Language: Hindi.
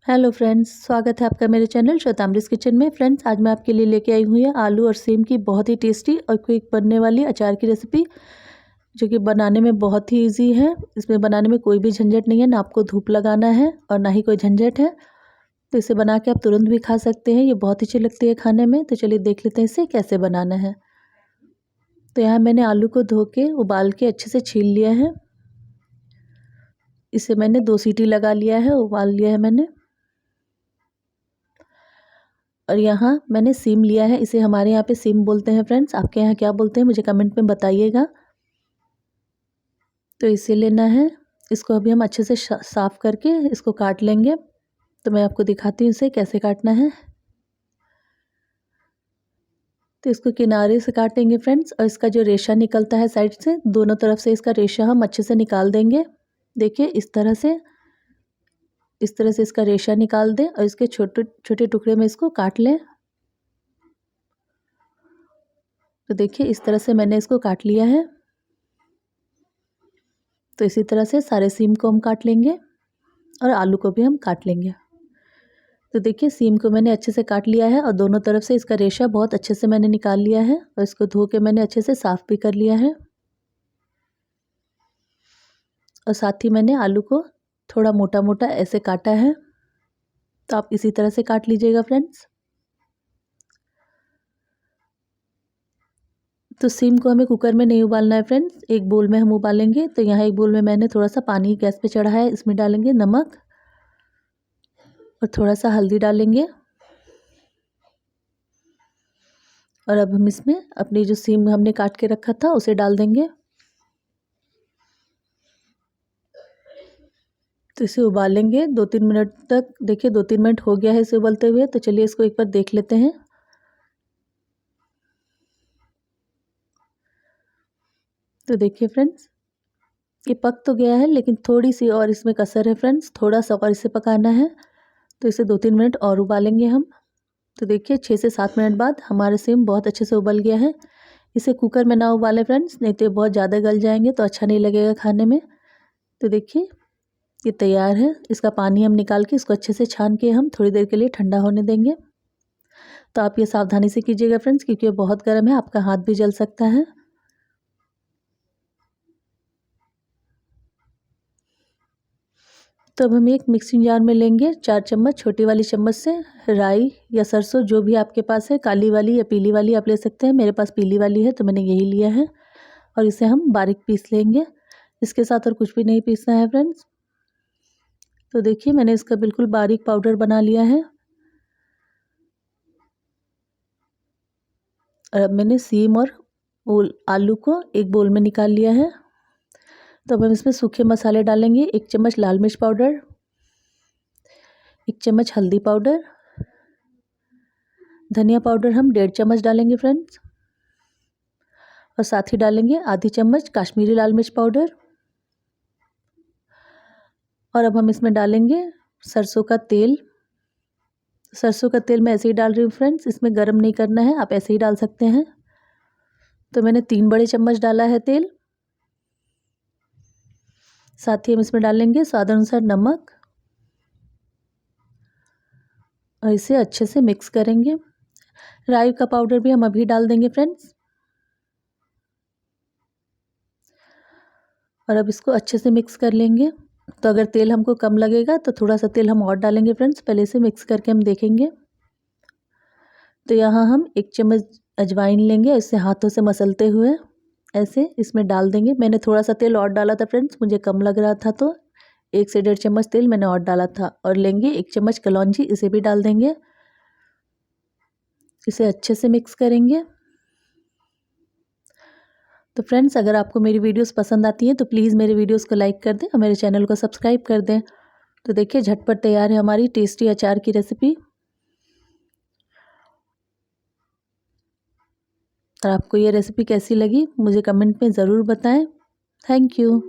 हेलो फ्रेंड्स, स्वागत है आपका मेरे चैनल श्वेतामृत किचन में। फ्रेंड्स, आज मैं आपके लिए लेके आई हुई है आलू और सेम की बहुत ही टेस्टी और क्विक बनने वाली अचार की रेसिपी, जो कि बनाने में बहुत ही इजी है। इसमें बनाने में कोई भी झंझट नहीं है, ना आपको धूप लगाना है और ना ही कोई झंझट है। तो इसे बना के आप तुरंत भी खा सकते हैं। ये बहुत अच्छी लगती है खाने में। तो चलिए देख लेते हैं इसे कैसे बनाना है। तो यहाँ मैंने आलू को धो के उबाल के अच्छे से छील लिया है। इसे मैंने 2 सीटी लगा लिया है, उबाल लिया है मैंने। और यहाँ मैंने सीम लिया है, इसे हमारे यहाँ पे सीम बोलते हैं। फ्रेंड्स, आपके यहाँ क्या बोलते हैं मुझे कमेंट में बताइएगा। तो इसे लेना है, इसको अभी हम अच्छे से साफ़ करके इसको काट लेंगे। तो मैं आपको दिखाती हूँ इसे कैसे काटना है। तो इसको किनारे से काटेंगे फ्रेंड्स, और इसका जो रेशा निकलता है साइड से, दोनों तरफ से इसका रेशा हम अच्छे से निकाल देंगे। देखिए इस तरह से इसका रेशा निकाल दें और इसके छोटे छोटे टुकड़े में इसको काट लें। तो देखिए इस तरह से मैंने इसको काट लिया है। तो इसी तरह से सारे सीम को हम काट लेंगे और आलू को भी हम काट लेंगे। तो देखिए सीम को मैंने अच्छे से काट लिया है और दोनों तरफ से इसका रेशा बहुत अच्छे से मैंने निकाल लिया है, और इसको धो के मैंने अच्छे से साफ़ भी कर लिया है। और साथ ही मैंने आलू को थोड़ा मोटा मोटा ऐसे काटा है। तो आप इसी तरह से काट लीजिएगा फ्रेंड्स। तो सीम को हमें कुकर में नहीं उबालना है फ्रेंड्स, एक बोल में हम उबालेंगे। तो यहाँ एक बोल में मैंने थोड़ा सा पानी गैस पे चढ़ा है, इसमें डालेंगे नमक और थोड़ा सा हल्दी डालेंगे। और अब हम इसमें अपनी जो सीम हमने काट के रखा था उसे डाल देंगे। तो इसे उबालेंगे 2-3 मिनट तक। देखिए 2-3 मिनट हो गया है इसे उबलते हुए। तो चलिए इसको एक बार देख लेते हैं। तो देखिए फ्रेंड्स, ये पक तो गया है, लेकिन थोड़ी सी और इसमें कसर है फ्रेंड्स, थोड़ा सा और इसे पकाना है। तो इसे 2-3 मिनट और उबालेंगे हम। तो देखिए 6 से 7 मिनट बाद हमारा सेम बहुत अच्छे से उबल गया है। इसे कुकर में ना उबालें फ्रेंड्स, नहीं तो बहुत ज़्यादा गल जाएंगे तो अच्छा नहीं लगेगा खाने में। तो देखिए ये तैयार है। इसका पानी हम निकाल के इसको अच्छे से छान के हम थोड़ी देर के लिए ठंडा होने देंगे। तो आप ये सावधानी से कीजिएगा फ्रेंड्स, क्योंकि ये बहुत गर्म है, आपका हाथ भी जल सकता है। तो अब हम एक मिक्सिंग जार में लेंगे 4 चम्मच, छोटी वाली चम्मच से राई या सरसों जो भी आपके पास है, काली वाली या पीली वाली आप ले सकते हैं। मेरे पास पीली वाली है तो मैंने यही लिया है। और इसे हम बारीक पीस लेंगे। इसके साथ और कुछ भी नहीं पीसना है फ्रेंड्स। तो देखिए मैंने इसका बिल्कुल बारीक पाउडर बना लिया है। और अब मैंने सीम और आलू को एक बोल में निकाल लिया है। तो अब हम इसमें सूखे मसाले डालेंगे। 1 चम्मच लाल मिर्च पाउडर, 1 चम्मच हल्दी पाउडर, धनिया पाउडर हम 1.5 चम्मच डालेंगे फ्रेंड्स। और साथ ही डालेंगे आधी चम्मच काश्मीरी लाल मिर्च पाउडर। और अब हम इसमें डालेंगे सरसों का तेल। सरसों का तेल मैं ऐसे ही डाल रही हूँ फ्रेंड्स, इसमें गरम नहीं करना है, आप ऐसे ही डाल सकते हैं। तो मैंने 3 बड़े चम्मच डाला है तेल। साथ ही हम इसमें डालेंगे स्वाद अनुसार नमक और इसे अच्छे से मिक्स करेंगे। राई का पाउडर भी हम अभी डाल देंगे फ्रेंड्स। और अब इसको अच्छे से मिक्स कर लेंगे। तो अगर तेल हमको कम लगेगा तो थोड़ा सा तेल हम और डालेंगे फ्रेंड्स, पहले से मिक्स करके हम देखेंगे। तो यहाँ हम 1 चम्मच अजवाइन लेंगे, इसे हाथों से मसलते हुए ऐसे इसमें डाल देंगे। मैंने थोड़ा सा तेल और डाला था फ्रेंड्स, मुझे कम लग रहा था, तो 1 से 1.5 चम्मच तेल मैंने और डाला था। और लेंगे 1 चम्मच कलौंजी, इसे भी डाल देंगे। इसे अच्छे से मिक्स करेंगे। तो फ्रेंड्स, अगर आपको मेरी वीडियोस पसंद आती हैं तो प्लीज़ मेरे वीडियोस को लाइक कर दें और मेरे चैनल को सब्सक्राइब कर दें। तो देखिए झटपट तैयार है हमारी टेस्टी अचार की रेसिपी। और आपको ये रेसिपी कैसी लगी मुझे कमेंट में ज़रूर बताएं। Thank you.